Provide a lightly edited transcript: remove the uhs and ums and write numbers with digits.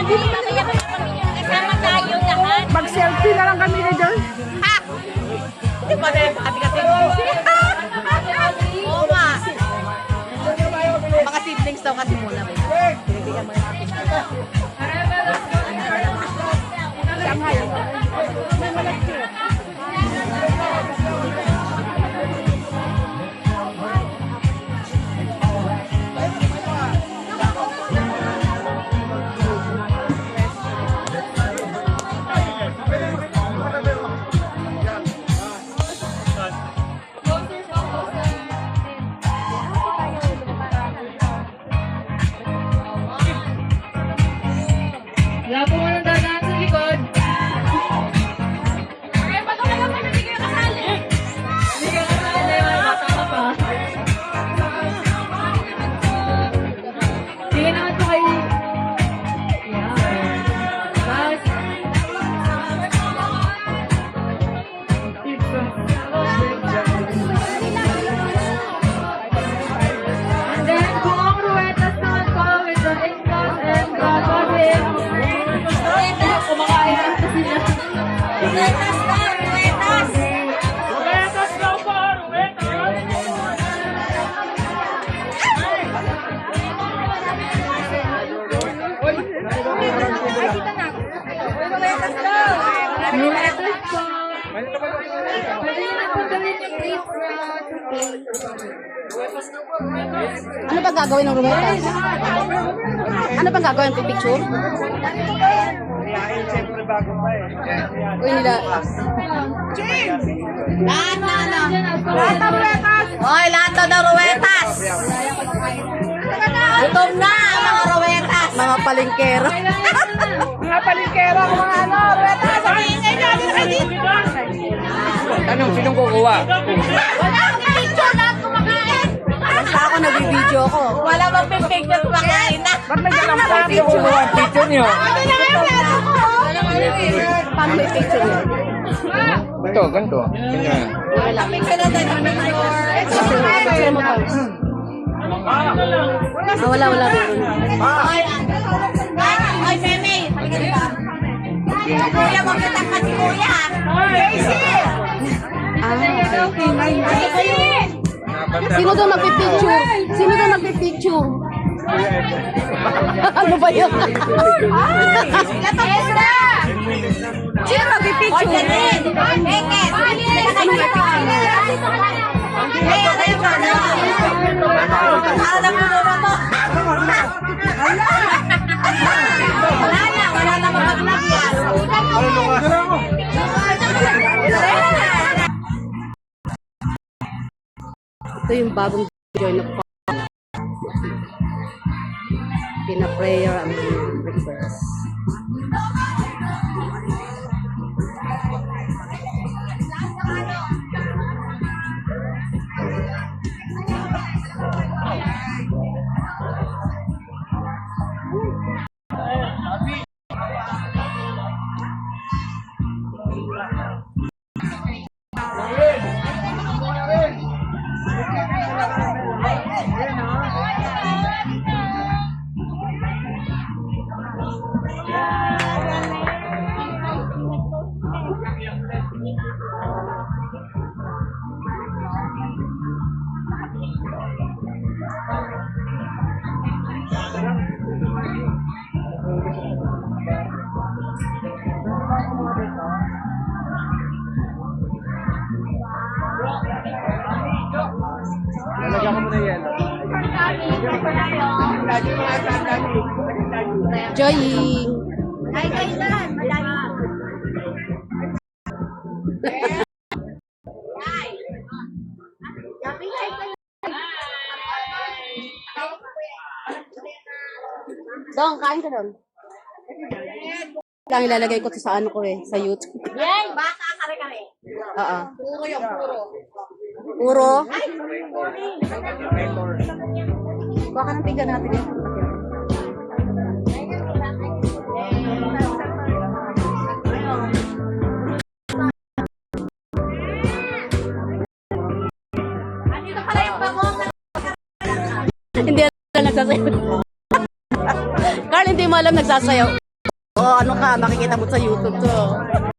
Kasama tayo lahat. Mag-selfie na lang kami dito. Ha! Hindi ba na yung hati-hati? Oo nga. Mga siblings daw kasi muna. Binibigyan mo natin. Shanghai. Wala po mo nang dadaan sa likod. Eh, ba't ka naman hindi kayo kasali? Hindi ka kasali, wala ka pa. Sige naman po kayo. Yan. Tapos, and then, kung ang ruwetas naman po with the income and the budget. Kumakain na po sila. Ruetas na! Ruetas! Ruwetas daw po! Ruwetas! Ruwetas po! Pwede na po gawin yung race route. Ano ba gagawin ng ruwetas? Ano bang gagawin? Picture? Uy, nila. Lahat na ano? Lahat na ruetas! Hoy, lahat na ruetas! Gutom na ang mga ruetas! Mga palengkero. Mga palingkera, mga ano, ruwetas! Anong sinong kukuha? Wala akong picture lahat kumakain! Basta ako nagbibideo ko. Wala bang picture kumakain na? Ba't may dalang Sino kukuha ang picture niyo? Ano na nga yung plato ko? Paano may picture yun? Ganito, ganito. Ganyan. Wala picture na tayo ng Picture mo pa. Wala. Meron. Ay, Meme! Halika dito. Kuya, huwag kita kasi kuya. Casey! Casey! Sino daw nagpipicture? Sino daw nagpipicture? Ano ba yun? Lapag na! Sino nagpipicture? Eket! Ano wala na mapaglagyan. Ito yung bagong video na pina-prayer ang request. Lalagyan ko muna yan. Joying! Ay, kayo dyan. Madami. Dong, kain ka doon. Lang ilalagay ko to sa ano ko sa YouTube. Yan, bata kare-kare. Oo. Puro yung puro. Puro. Baka nang tingnan natin yan. Andito pala yung bangon. Hindi alam nagsasayaw. Carl, hindi mo alam nagsasayaw. ano ka, makikita mo sa YouTube to.